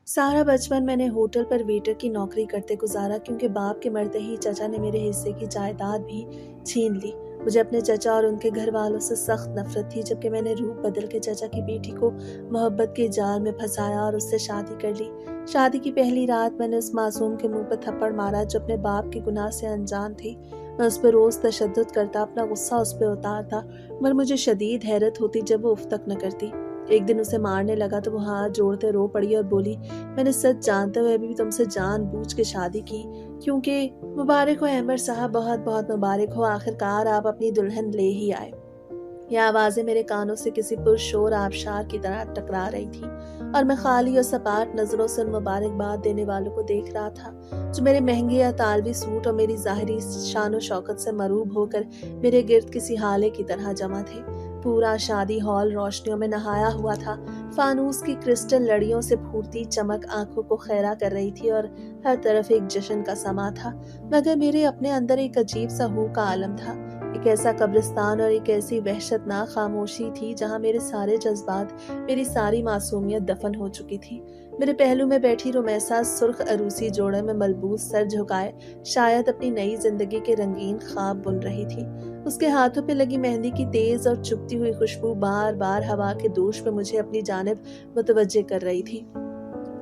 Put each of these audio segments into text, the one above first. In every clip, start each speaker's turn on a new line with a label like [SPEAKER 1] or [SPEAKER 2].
[SPEAKER 1] सारा बचपन मैंने होटल पर वेटर की नौकरी करते गुजारा, क्योंकि बाप के मरते ही चचा ने मेरे हिस्से की जायदाद भी छीन ली। मुझे अपने चचा और उनके घर वालों से सख्त नफरत थी, जबकि मैंने रूप बदल के चचा की बेटी को मोहब्बत के जाल में फंसाया और उससे शादी कर ली। शादी की पहली रात मैंने उस मासूम के मुंह पर थप्पड़ मारा जो अपने बाप के गुनाह से अनजान थी। मैं उस पर रोज तशद्दुद करता, अपना गुस्सा उस पर उतारता, मगर मुझे शदीद हैरत होती जब वो उफ तक न करती। एक दिन उसे मारने लगा तो वो हाथ जोड़ते रो पड़ी और बोली, मैंने सच जानते हुए भी तुमसे जानबूझ के शादी की, क्योंकि मुबारक हो अहमद साहब, बहुत बहुत मुबारक हो, आखिरकार आप अपनी दुल्हन ले ही आए। यह आवाजें मेरे कानों से किसी पुरशोर आबशार की तरह टकरा रही थी, और मैं खाली और सपाट नजरों से उन मुबारकबाद देने वालों को देख रहा था जो मेरे महंगे या तालवी सूट और मेरी जाहिरी शान शौकत से मरूब होकर मेरे गिर्द किसी हाले की तरह जमा थे। पूरा शादी हॉल रोशनियों में नहाया हुआ था। फानूस की क्रिस्टल लड़ियों से फूटती चमक आंखों को खैरा कर रही थी और हर तरफ एक जश्न का समा था। मगर मेरे अपने अंदर एक अजीब सा हू का आलम था, एक ऐसा कब्रिस्तान और एक ऐसी वहशतनाक खामोशी थी जहां मेरे सारे जज्बात, मेरी सारी मासूमियत दफन हो चुकी थी। मेरे पहलू में बैठी रुमैसा सुर्ख अरूसी जोड़े में मलबूस सर झुकाए शायद अपनी नई जिंदगी के रंगीन ख्वाब बुन रही थी। उसके हाथों पे लगी मेहंदी की तेज और चुभती हुई खुशबू बार बार हवा के दोष में मुझे अपनी जानिब मुतवज्जे कर रही थी,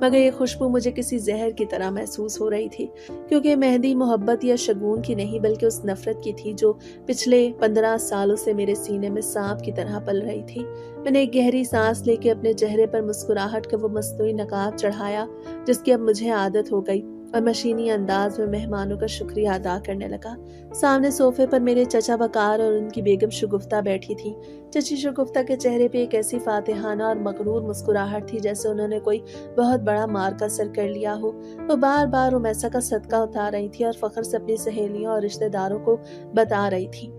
[SPEAKER 1] मगर ये खुशबू मुझे किसी जहर की तरह महसूस हो रही थी, क्योंकि मेहंदी मोहब्बत या शगुन की नहीं बल्कि उस नफरत की थी जो पिछले 15 सालों से मेरे सीने में सांप की तरह पल रही थी। मैंने एक गहरी सांस लेके अपने चेहरे पर मुस्कुराहट का वो मस्तूरी नकाब चढ़ाया जिसकी अब मुझे आदत हो गई, और मशीनी अंदाज में मेहमानों का शुक्रिया अदा करने लगा। सामने सोफे पर मेरे चचा वकार और उनकी बेगम शगुफ्ता बैठी थी। चची शगुफ्ता के चेहरे पे एक ऐसी फातिहाना और मगरूर मुस्कुराहट थी जैसे उन्होंने कोई बहुत बड़ा मार का सर कर लिया हो। वो बार बार रुमैसा का सदका उतार रही थी और फख्र से अपनी सहेलियों और रिश्तेदारों को बता रही थी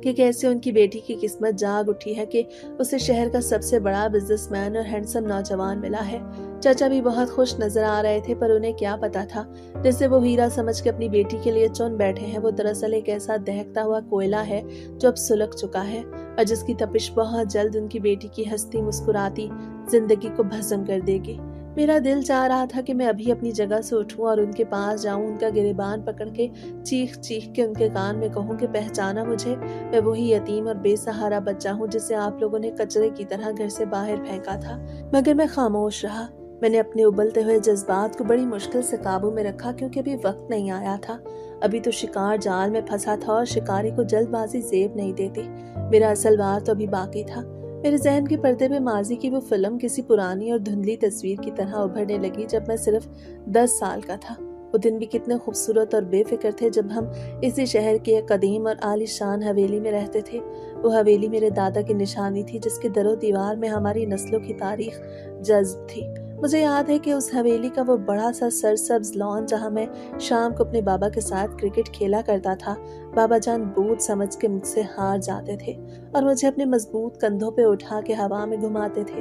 [SPEAKER 1] कि कैसे उनकी बेटी की किस्मत जाग उठी है कि उसे शहर का सबसे बड़ा बिजनेसमैन और हैंडसम नौजवान मिला है। चाचा भी बहुत खुश नजर आ रहे थे, पर उन्हें क्या पता था जिसे वो हीरा समझ के अपनी बेटी के लिए चुन बैठे हैं, वो दरअसल एक ऐसा दहकता हुआ कोयला है जो अब सुलग चुका है और जिसकी तपिश बहुत जल्द उनकी बेटी की हंसती मुस्कुराती जिंदगी को भस्म कर देगी। मेरा दिल चाह रहा था कि मैं अभी अपनी जगह से उठूं और उनके पास जाऊं, उनका गिरेबान पकड़ के चीख चीख के उनके कान में कहूं कि पहचाना मुझे, मैं वही यतीम और बेसहारा बच्चा हूं जिसे आप लोगों ने कचरे की तरह घर से बाहर फेंका था। मगर मैं खामोश रहा। मैंने अपने उबलते हुए जज्बात को बड़ी मुश्किल से काबू में रखा, क्योंकि अभी वक्त नहीं आया था। अभी तो शिकार जाल में फंसा था और शिकारी को जल्दबाजी जेब नहीं देती। मेरा असल वार तो अभी बाकी था। मेरे जहन के पर्दे पे माजी की वो फिल्म किसी पुरानी और धुंधली तस्वीर की तरह उभरने लगी जब मैं सिर्फ 10 साल का था। वो दिन भी कितने खूबसूरत और बेफिक्र थे जब हम इसी शहर की एक कदीम और आलीशान हवेली में रहते थे। वो हवेली मेरे दादा की निशानी थी जिसके दरो दीवार में हमारी नस्लों की तारीख जज्ब थी। मुझे याद है कि उस हवेली का वो बड़ा सा सरसब्ज लॉन जहाँ मैं शाम को अपने बाबा के साथ क्रिकेट खेला करता था, बाबा जान बूझ समझ के मुझसे हार जाते थे और मुझे अपने मजबूत कंधों पे उठा के हवा में घुमाते थे।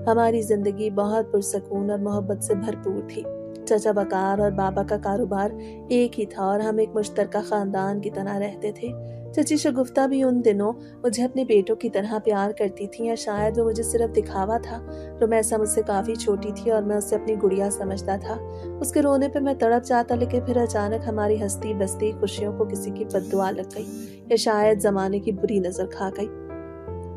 [SPEAKER 1] हमारी जिंदगी बहुत पुरसकून और मोहब्बत से भरपूर थी। चचा वकार और बाबा का कारोबार एक ही था और हम एक मुश्तरका खानदान की तरह रहते थे। चची शगुफ्ता भी उन दिनों मुझे अपने बेटों की तरह प्यार करती थी, या शायद वो मुझे सिर्फ दिखावा था। रुमैसा मुझसे काफी छोटी थी और मैं उसे अपनी गुड़िया समझता था। उसके रोने पे मैं तड़प जाता, लेकिन फिर अचानक हमारी हंसती बसती खुशियों को किसी की बद्दुआ लग गई, या शायद जमाने की बुरी नजर खा गई।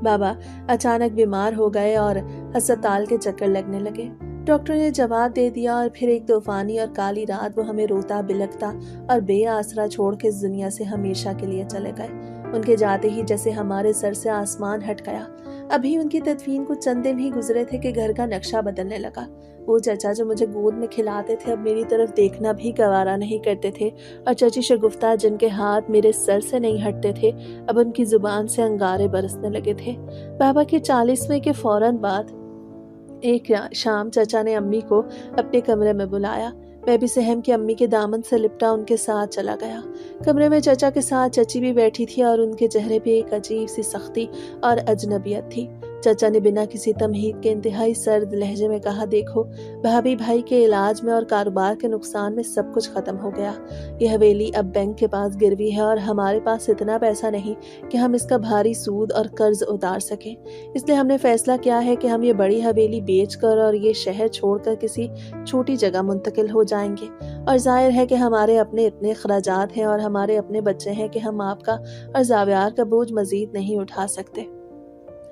[SPEAKER 1] बाबा अचानक बीमार हो गए और अस्पताल के चक्कर लगने लगे। डॉक्टर ने जवाब दे दिया और फिर एक तूफानी और काली रात वो हमें रोता बिलखता और बेआसरा छोड़ के इस दुनिया से हमेशा के लिए चले गए। उनके जाते ही जैसे हमारे सर से आसमान हट गया। अभी उनकी तदफीन को चंद दिन ही गुजरे थे कि घर का नक्शा बदलने लगा। वो चचा जो मुझे गोद में खिलाते थे अब मेरी तरफ देखना भी गवारा नहीं करते थे, और चची शगुफ्ता जिनके हाथ मेरे सर से नहीं हटते थे अब उनकी जुबान से अंगारे बरसने लगे थे। बाबा के 40वें के फौरन बाद एक शाम चचा ने अम्मी को अपने कमरे में बुलाया। मैं भी सहम के अम्मी के दामन से लिपटा उनके साथ चला गया। कमरे में चचा के साथ चची भी बैठी थी और उनके चेहरे पे एक अजीब सी सख्ती और अजनबियत थी। چچا نے بنا کسی تمہید کے انتہائی سرد لہجے میں کہا، دیکھو بھابھی بھائی کے علاج میں اور کاروبار کے نقصان میں سب کچھ ختم ہو گیا۔ یہ حویلی اب بینک کے پاس گروی ہے اور ہمارے پاس اتنا پیسہ نہیں کہ ہم اس کا بھاری سود اور قرض اتار سکیں۔ اس لیے ہم نے فیصلہ کیا ہے کہ ہم یہ بڑی حویلی بیچ کر اور یہ شہر چھوڑ کر کسی چھوٹی جگہ منتقل ہو جائیں گے۔ اور ظاہر ہے کہ ہمارے اپنے اتنے اخراجات ہیں اور ہمارے اپنے بچے ہیں کہ ہم آپ کا اور زاویار کا بوجھ مزید نہیں اٹھا سکتے۔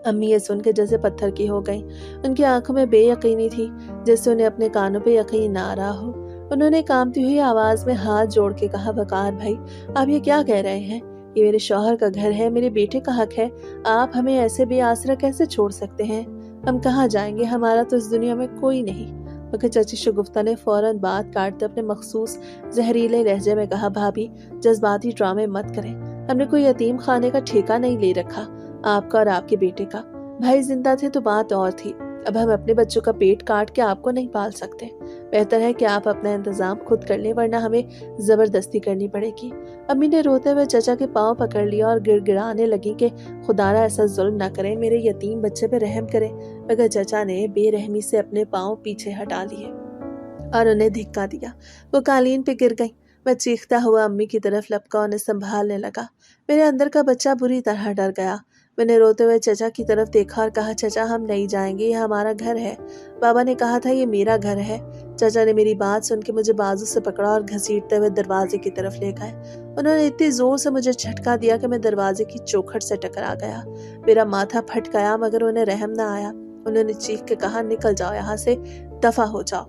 [SPEAKER 1] امی یہ سن کے جیسے پتھر کی ہو گئیں۔ ان کی آنکھوں میں بے یقینی تھی، جیسے انہیں اپنے کانوں پہ یقین نہ آ رہا ہو۔ انہوں نے کانپتی ہوئی آواز میں ہاتھ جوڑ کے کہا، وقار بھائی آپ یہ کیا کہہ رہے ہیں؟ یہ میرے شوہر کا گھر ہے، میرے بیٹے کا حق ہے، آپ ہمیں ایسے بے آسرا کیسے چھوڑ سکتے ہیں؟ ہم کہاں جائیں گے؟ ہمارا تو اس دنیا میں کوئی نہیں۔ مگر چچی شگفتہ نے فوراً بات کاٹتے اپنے مخصوص زہریلے لہجے میں کہا، بھابھی جذباتی ڈرامے مت کریں، ہم نے کوئی یتیم خانے کا ٹھیکہ نہیں لے رکھا، آپ کا اور آپ کے بیٹے کا۔ بھائی زندہ تھے تو بات اور تھی، اب ہم اپنے بچوں کا پیٹ کاٹ کے آپ کو نہیں پال سکتے۔ بہتر ہے کہ آپ اپنا انتظام خود کر لیں، ورنہ ہمیں زبردستی کرنی پڑے گی۔ امی نے روتے ہوئے چچا کے پاؤں پکڑ لیا اور گڑ گڑانے لگی کہ خدارا ایسا ظلم نہ کریں، میرے یتیم بچے پہ رحم کریں۔ مگر چچا نے بے رحمی سے اپنے پاؤں پیچھے ہٹا لیے اور انہیں دھکا دیا۔ وہ قالین پہ گر گئیں۔ میں چیختا ہوا امی کی طرف لپکا، انہیں سنبھالنے لگا۔ میرے اندر کا بچہ بری طرح ڈر گیا۔ میں نے روتے ہوئے چچا کی طرف دیکھا اور کہا، چچا ہم نہیں جائیں گے، یہ ہمارا گھر ہے۔ بابا نے کہا تھا یہ میرا گھر ہے۔ چچا نے میری بات سن کے مجھے بازو سے پکڑا اور گھسیٹتے ہوئے دروازے کی طرف لے گئے۔ انہوں نے اتنی زور سے مجھے جھٹکا دیا کہ میں دروازے کی چوکھٹ سے ٹکرا گیا۔ میرا ماتھا پھٹ گیا مگر انہیں رحم نہ آیا۔ انہوں نے چیخ کے کہا، نکل جاؤ یہاں سے، دفع ہو جاؤ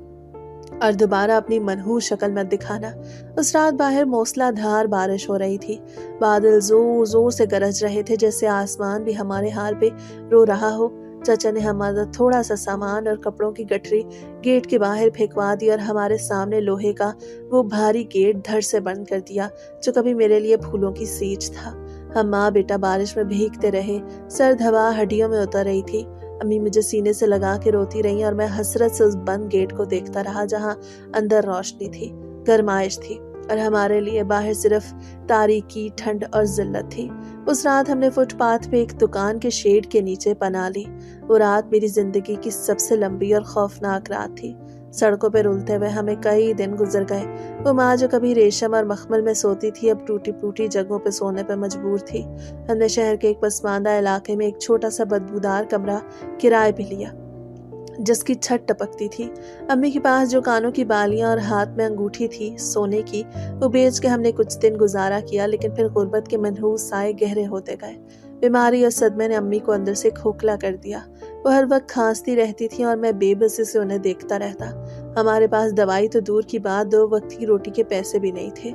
[SPEAKER 1] اور دوبارہ اپنی منحوس شکل مت دکھانا۔ اس رات باہر موسلا دھار بارش ہو رہی تھی۔ بادل زور زور سے گرج رہے تھے، جیسے آسمان بھی ہمارے حال پہ رو رہا ہو۔ چچا نے ہمارا تھوڑا سا سامان اور کپڑوں کی گٹھری گیٹ کے باہر پھینکوا دی اور ہمارے سامنے لوہے کا وہ بھاری گیٹ دھڑ سے بند کر دیا جو کبھی میرے لیے پھولوں کی سیچ تھا۔ ہم ماں بیٹا بارش میں بھیگتے رہے، سرد ہوا ہڈیوں میں اتر رہی تھی۔ امی مجھے سینے سے لگا کے روتی رہی اور میں حسرت سے اس بند گیٹ کو دیکھتا رہا جہاں اندر روشنی تھی، گرمائش تھی اور ہمارے لیے باہر صرف تاریکی، ٹھنڈ اور ذلت تھی۔ اس رات ہم نے فٹ پاتھ پہ ایک دکان کے شیڈ کے نیچے پناہ لی۔ وہ رات میری زندگی کی سب سے لمبی اور خوفناک رات تھی۔ سڑکوں پہ رولتے ہوئے ہمیں کئی دن گزر گئے۔ وہ ماں جو کبھی ریشم اور مخمل میں سوتی تھی اب ٹوٹی پھوٹی جگہوں پہ سونے پہ مجبور تھی۔ ہم نے شہر کے ایک پسماندہ علاقے میں ایک چھوٹا سا بدبودار کمرہ کرائے پہ لیا جس کی چھت ٹپکتی تھی۔ امی کے پاس جو کانوں کی بالیاں اور ہاتھ میں انگوٹھی تھی سونے کی، وہ بیچ کے ہم نے کچھ دن گزارا کیا، لیکن پھر غربت کے منحوس سائے گہرے ہوتے گئے۔ بیماری اور صدمے نے امی کو اندر سے کھوکھلا کر دیا۔ وہ ہر وقت کھانستی رہتی تھی اور میں بے بسی سے انہیں دیکھتا رہتا۔ ہمارے پاس دوائی تو دور کی بات، 2 وقت کی روٹی کے پیسے بھی نہیں تھے۔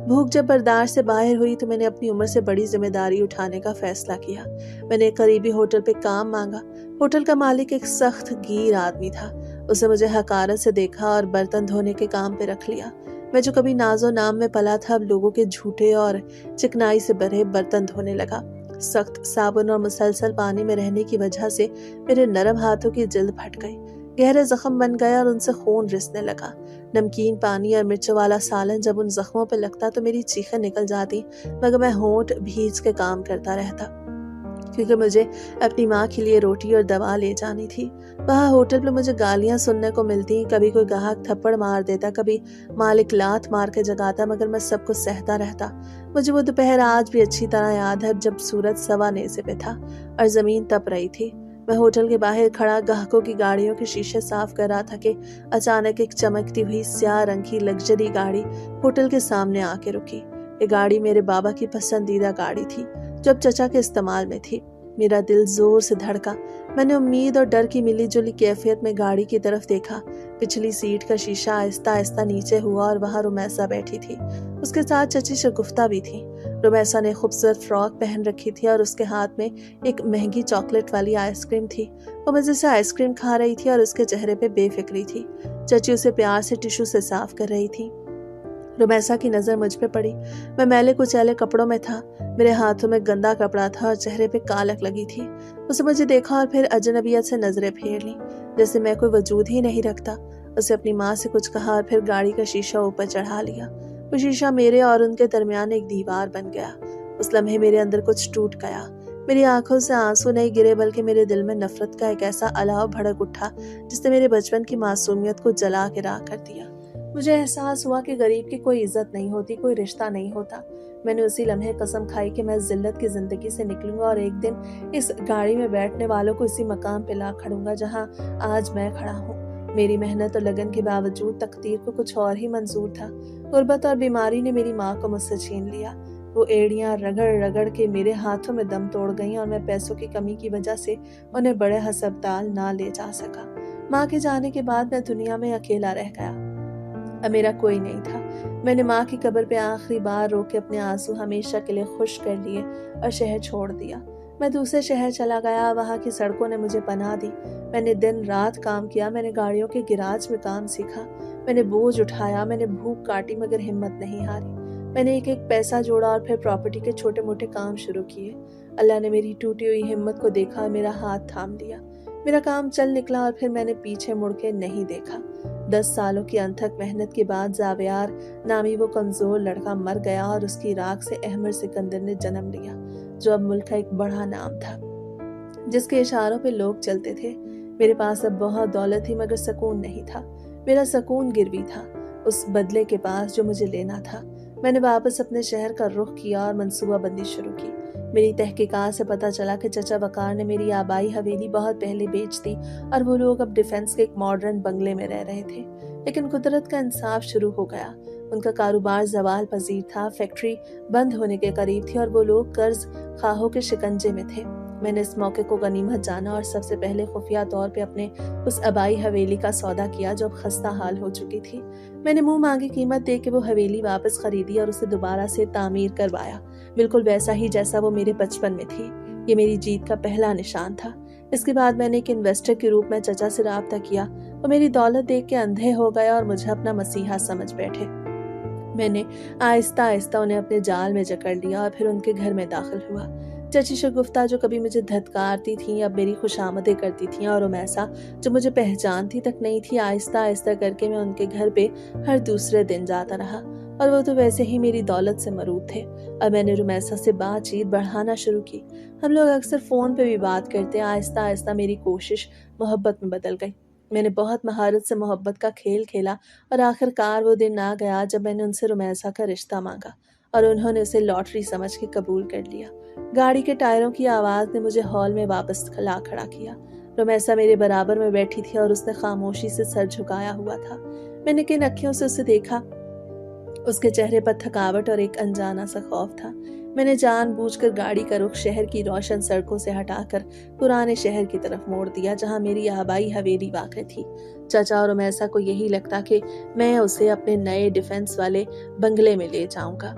[SPEAKER 1] بھوک جب برداشت سے باہر ہوئی تو میں نے اپنی عمر سے بڑی ذمہ داری اٹھانے کا فیصلہ کیا۔ میں نے ایک قریبی ہوٹل پہ کام مانگا۔ ہوٹل کا مالک ایک سخت گیر آدمی تھا۔ اسے مجھے حقارت سے دیکھا اور برتن دھونے کے کام پہ رکھ لیا۔ میں جو کبھی ناز و نام میں پلا تھا اب لوگوں کے جھوٹے اور چکنائی سے بھرے برتن دھونے لگا۔ سخت صابن اور مسلسل پانی میں رہنے کی وجہ سے میرے نرم ہاتھوں کی جلد پھٹ گئی، گہرے زخم بن گئے اور ان سے خون رسنے لگا۔ نمکین پانی اور مرچ والا سالن جب ان زخموں پہ لگتا تو میری چیخیں نکل جاتی، مگر میں ہونٹ بھیج کے کام کرتا رہتا کیونکہ مجھے اپنی ماں کے لیے روٹی اور دوا لے جانی تھی۔ وہاں ہوٹل پہ مجھے گالیاں سننے کو ملتی، کبھی کوئی گاہک تھپڑ مار دیتا، کبھی مالک لات مار کے جگاتا، مگر میں سب کو سہتا رہتا۔ مجھے وہ دوپہر آج بھی اچھی طرح یاد ہے جب سورج سوا نیزے پہ تھا اور زمین تپ رہی تھی۔ میں ہوٹل کے باہر کھڑا گاہکوں کی گاڑیوں کے شیشے صاف کر رہا تھا کہ اچانک ایک چمکتی ہوئی سیاہ رنگ کی لگژری گاڑی ہوٹل کے سامنے آ کے رکی۔ یہ گاڑی میرے بابا کی پسندیدہ گاڑی تھی جو اب چچا کے استعمال میں تھی۔ میرا دل زور سے دھڑکا۔ میں نے امید اور ڈر کی ملی جلی کیفیت میں گاڑی کی طرف دیکھا۔ پچھلی سیٹ کا شیشہ آہستہ آہستہ نیچے ہوا اور وہاں رومیسا بیٹھی تھی۔ اس کے ساتھ چچی شگفتہ بھی تھی۔ رومیسا نے خوبصورت فراک پہن رکھی تھی اور اس کے ہاتھ میں ایک مہنگی چاکلیٹ والی آئس کریم تھی۔ وہ مزے سے آئس کریم کھا رہی تھی اور اس کے چہرے پہ بے فکری تھی۔ چچی اسے پیار سے ٹشو سے صاف کر رہی تھی۔ رومیسا کی نظر مجھ پہ پڑی۔ میں میلے کچیلے کپڑوں میں تھا، میرے ہاتھوں میں گندا کپڑا تھا اور چہرے پہ کالک لگی تھی۔ اسے مجھے دیکھا اور پھر اجنبیت سے نظریں پھیر لیں، جیسے میں کوئی وجود ہی نہیں رکھتا۔ اسے اپنی ماں سے کچھ کہا اور پھر گاڑی کا شیشہ اوپر چڑھا لیا۔ وہ شیشہ میرے اور ان کے درمیان ایک دیوار بن گیا۔ اس لمحے میرے اندر کچھ ٹوٹ گیا۔ میری آنکھوں سے آنسو نہیں گرے بلکہ میرے دل میں نفرت کا ایک ایسا الاؤ بھڑک اٹھا جس نے میرے بچپن کی معصومیت کو جلا کے راکھ کر دیا۔ مجھے احساس ہوا کہ غریب کی کوئی عزت نہیں ہوتی، کوئی رشتہ نہیں ہوتا۔ میں نے اسی لمحے قسم کھائی کہ میں ذلت کی زندگی سے نکلوں گا اور ایک دن اس گاڑی میں بیٹھنے والوں کو اسی مقام پہ لا کھڑوں گا جہاں آج میں کھڑا ہوں۔ میری محنت اور لگن کے باوجود تقدیر کو کچھ اور ہی منظور تھا۔ غربت اور بیماری نے میری ماں کو مجھ سے چھین لیا۔ وہ ایڑیاں رگڑ رگڑ کے میرے ہاتھوں میں دم توڑ گئیں اور میں پیسوں کی کمی کی وجہ سے انہیں بڑے ہسپتال نہ لے جا سکا۔ ماں کے جانے کے بعد میں دنیا میں اکیلا رہ گیا۔ اب میرا کوئی نہیں تھا۔ میں نے ماں کی قبر پہ آخری بار رو کے اپنے آنسو ہمیشہ کے لیے خشک کر لیے اور شہر چھوڑ دیا۔ میں دوسرے شہر چلا گیا، وہاں کی سڑکوں نے مجھے پناہ دی۔ میں نے دن رات کام کیا، میں نے گاڑیوں کے گراج میں کام سیکھا، میں نے بوجھ اٹھایا، میں نے بھوک کاٹی مگر ہمت نہیں ہاری۔ میں نے ایک ایک پیسہ جوڑا اور پھر پراپرٹی کے چھوٹے موٹے کام شروع کیے۔ اللہ نے میری ٹوٹی ہوئی ہمت کو دیکھا اور میرا ہاتھ تھام لیا۔ میرا کام چل نکلا اور پھر میں نے پیچھے مڑ کے نہیں دیکھا۔ 10 سالوں کی انتھک محنت کے بعد زاویار نامی وہ کمزور لڑکا مر گیا اور اس کی راکھ سے احمد سکندر نے جنم لیا، جو اب ملک کا ایک بڑا نام تھا، جس کے اشاروں پہ لوگ چلتے تھے۔ میرے پاس اب بہت دولت تھی مگر سکون نہیں تھا۔ میرا سکون گروی تھا اس بدلے کے پاس جو مجھے لینا تھا۔ میں نے واپس اپنے شہر کا رخ کیا اور منصوبہ بندی شروع کی۔ میری تحقیقات سے پتہ چلا کہ چچا وقار نے میری آبائی حویلی بہت پہلے بیچ دی اور وہ لوگ اب ڈیفنس کے ایک ماڈرن بنگلے میں رہ رہے تھے۔ لیکن قدرت کا انصاف شروع ہو گیا۔ ان کا کاروبار زوال پذیر تھا، فیکٹری بند ہونے کے قریب تھی اور وہ لوگ قرض خواہوں کے شکنجے میں تھے۔ میں نے اس موقع کو غنیمت جانا اور سب سے پہلے خفیہ طور پہ اپنے اس آبائی حویلی کا سودا کیا جو اب خستہ حال ہو چکی تھی۔ میں نے منہ مانگی قیمت دے کے وہ حویلی واپس خریدی اور اسے دوبارہ سے تعمیر کروایا، بالکل ویسا ہی جیسا وہ میرے بچپن میں تھی۔ یہ میری جیت کا پہلا نشان تھا۔ اس کے بعد میں نے ایک انویسٹر کے روپ میں چچا سے رابطہ کیا۔ وہ میری دولت دیکھ کے اندھے ہو گئے اور مجھے اپنا مسیحا سمجھ بیٹھے۔ میں نے آہستہ آہستہ انہیں اپنے جال میں جکڑ لیا اور پھر ان کے گھر میں داخل ہوا۔ چچی شگفتہ جو کبھی مجھے دھتکارتی تھیں اب میری خوشامدیں کرتی تھیں، اور امیسا جو مجھے پہچانتی تک نہیں تھی، آہستہ آہستہ کر کے میں ان کے گھر پہ ہر دوسرے دن جاتا رہا، اور وہ تو ویسے ہی میری دولت سے مرعوب تھے۔ اب میں نے رمیسا سے بات چیت بڑھانا شروع کی۔ ہم لوگ اکثر فون پہ بھی بات کرتے۔ آہستہ آہستہ میری کوشش محبت میں بدل گئی۔ میں نے بہت مہارت سے محبت کا کھیل کھیلا اور آخر کار وہ دن آ گیا جب میں نے ان سے رمیسا کا رشتہ مانگا اور انہوں نے اسے لاٹری سمجھ کے قبول کر لیا۔ گاڑی کے ٹائروں کی آواز نے مجھے ہال میں واپس لا کھڑا کیا۔ رمیسا میرے برابر میں بیٹھی تھی اور اس نے خاموشی سے سر جھکایا ہوا تھا۔ میں نے کن اکھیوں سے اسے دیکھا۔ اس کے چہرے پر تھکاوٹ اور ایک انجانا سا خوف تھا۔ میں نے جان بوجھ کر گاڑی کا رخ شہر کی روشن سڑکوں سے ہٹا کر پرانے شہر کی طرف موڑ دیا جہاں میری آبائی حویلی واقع تھی۔ چچا اور رمیسا کو یہی لگتا کہ میں اسے اپنے نئے ڈیفنس والے بنگلے میں لے جاؤں گا،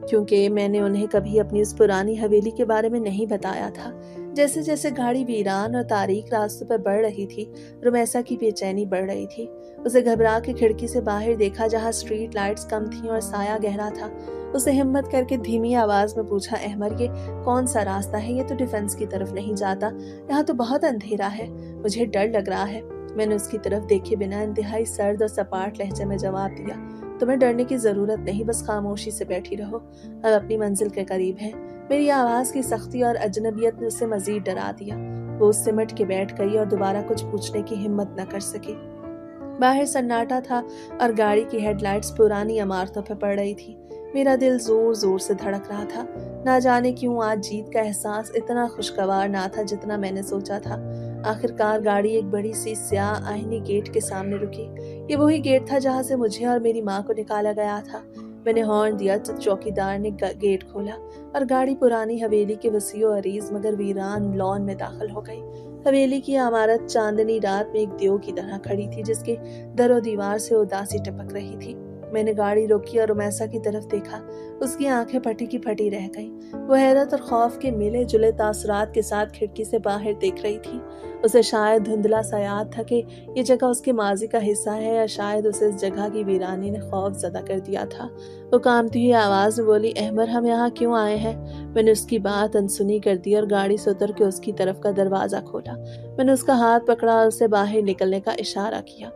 [SPEAKER 1] کیونکہ میں نے انہیں کبھی اپنی اس پرانی حویلی کے بارے میں نہیں بتایا تھا۔ جیسے جیسے گاڑی ویران اور تاریک راستوں پر بڑھ رہی تھی، رمیسا کی بے چینی بڑھ رہی تھی۔ اسے گھبرا کے کھڑکی سے باہر دیکھا جہاں اسٹریٹ لائٹس کم تھیں اور سایہ گہرا تھا۔ اسے ہمت کر کے دھیمی آواز میں پوچھا، احمد یہ کون سا راستہ ہے؟ یہ تو ڈیفنس کی طرف نہیں جاتا، یہاں تو بہت اندھیرا ہے، مجھے ڈر لگ رہا ہے۔ میں نے اس کی طرف دیکھے بنا انتہائی سرد اور سپاٹ لہجے میں جواب دیا، تمہیں ڈرنے کی ضرورت نہیں، بس خاموشی سے بیٹھی رہو، ہم اپنی منزل کے قریب ہیں۔ میری آواز کی سختی اور اجنبیت نے اسے مزید ڈرا دیا۔ وہ سمٹ کے بیٹھ گئی اور دوبارہ کچھ پوچھنے کی ہمت نہ کر سکی۔ باہر سناٹا تھا اور گاڑی کی ہیڈ لائٹس پرانی عمارتوں پہ پڑ رہی تھی۔ میرا دل زور زور سے دھڑک رہا تھا۔ نہ جانے کیوں آج جیت کا احساس اتنا خوشگوار نہ تھا جتنا میں نے سوچا تھا۔ آخر کار گاڑی ایک بڑی سی سیاہ آئینی گیٹ کے سامنے رکی۔ یہ وہی گیٹ تھا جہاں سے مجھے اور میری ماں کو نکالا گیا تھا۔ میں نے ہارن دیا تو چوکیدار نے گیٹ کھولا اور گاڑی پرانی حویلی کے وسیع و عریض مگر ویران لان میں داخل ہو گئی۔ حویلی کی عمارت چاندنی رات میں ایک دیو کی طرح کھڑی تھی جس کے در و دیوار سے اداسی ٹپک رہی تھی۔ میں نے گاڑی روکی اور رمیسا کی طرف دیکھا۔ اس کی آنکھیں پھٹی کی پھٹی رہ گئیں۔ وہ حیرت اور خوف کے ملے جلے تاثرات کے ساتھ کھڑکی سے باہر دیکھ رہی تھی۔ اسے شاید دھندلا سا یاد تھا کہ یہ جگہ اس کے ماضی کا حصہ ہے، یا شاید اسے اس جگہ کی ویرانی نے خوف زدہ کر دیا تھا۔ وہ کانپتی ہوئی آواز میں بولی، احمد ہم یہاں کیوں آئے ہیں؟ میں نے اس کی بات انسنی کر دی اور گاڑی سے اتر کے اس کی طرف کا دروازہ کھولا۔ میں نے اس کا ہاتھ پکڑا اور اسے باہر نکلنے کا اشارہ کیا۔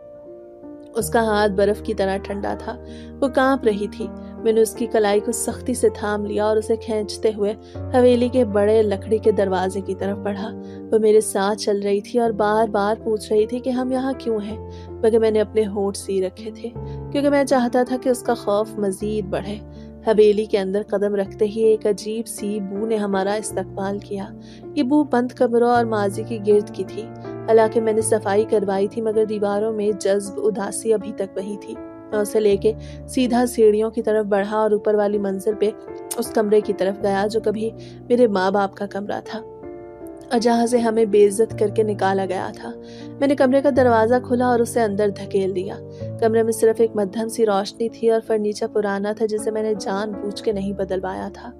[SPEAKER 1] اس کا ہاتھ برف کی طرح ٹھنڈا تھا، وہ کانپ رہی تھی۔ میں نے اس کی کلائی کو سختی سے تھام لیا اور اسے کھینچتے ہوئے حویلی کے بڑے لکڑی کے دروازے کی طرف بڑھا۔ وہ میرے ساتھ چل رہی تھی اور بار بار پوچھ رہی تھی کہ ہم یہاں کیوں ہیں، مگر میں نے اپنے ہونٹ سی رکھے تھے کیونکہ میں چاہتا تھا کہ اس کا خوف مزید بڑھے۔ حویلی کے اندر قدم رکھتے ہی ایک عجیب سی بو نے ہمارا استقبال کیا۔ یہ بو بند کمروں اور ماضی کی گرد کی تھی۔ حالانکہ میں نے صفائی کروائی تھی مگر دیواروں میں جذب اداسی ابھی تک وہی تھی۔ میں اسے لے کے سیدھا سیڑھیوں کی طرف بڑھا اور اوپر والی منزل پہ اس کمرے کی طرف گیا جو کبھی میرے ماں باپ کا کمرہ تھا اور جہاں سے ہمیں بے عزت کر کے نکالا گیا تھا۔ میں نے کمرے کا دروازہ کھولا اور اسے اندر دھکیل دیا۔ کمرے میں صرف ایک مدھم سی روشنی تھی اور فرنیچر پرانا تھا جسے میں نے جان بوجھ کے نہیں بدلوایا تھا۔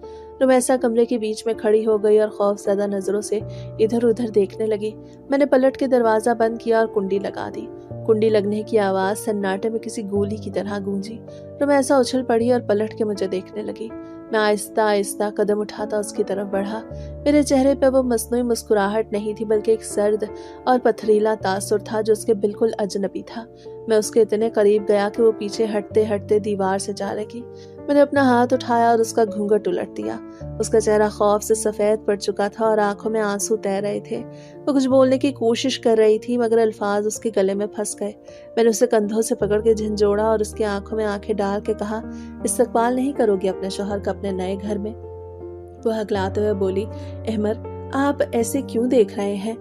[SPEAKER 1] رمیسا کمرے کے بیچ میں کھڑی ہو گئی اور خوف زدہ نظروں سے ادھر ادھر دیکھنے لگی۔ میں نے پلٹ کے دروازہ بند کیا اور کنڈی لگا دی۔ کنڈی لگنے کی آواز سناٹے میں کسی گولی کی طرح گونجی۔ رمیسا اچھل پڑی اور پلٹ کے مجھے دیکھنے لگی۔ میں آہستہ آہستہ قدم اٹھاتا اس کی طرف بڑھا۔ میرے چہرے پہ وہ مصنوعی مسکراہٹ نہیں تھی بلکہ ایک سرد اور پتھریلا تاثر تھا جو اس کے بالکل اجنبی تھا۔ میں اس کے اتنے قریب گیا کہ وہ پیچھے ہٹتے ہٹتے دیوار سے جا لگی۔ میں نے اپنا ہاتھ اٹھایا اور اس کا گھونگھٹ الٹ دیا۔ اس کا چہرہ خوف سے سفید پڑ چکا تھا اور آنکھوں میں آنسو تیر رہے تھے۔ وہ کچھ بولنے کی کوشش کر رہی تھی مگر الفاظ اس کے گلے میں پھنس گئے۔ میں نے اسے کندھوں سے پکڑ کے جھنجھوڑا اور اس کی آنکھوں میں آنکھیں ڈال کے کہا، استقبال نہیں کرو گی اپنے شوہر کا اپنے نئے گھر میں؟ وہ ہکلاتے ہوئے بولی، احمر آپ ایسے کیوں دیکھ رہے ہیں؟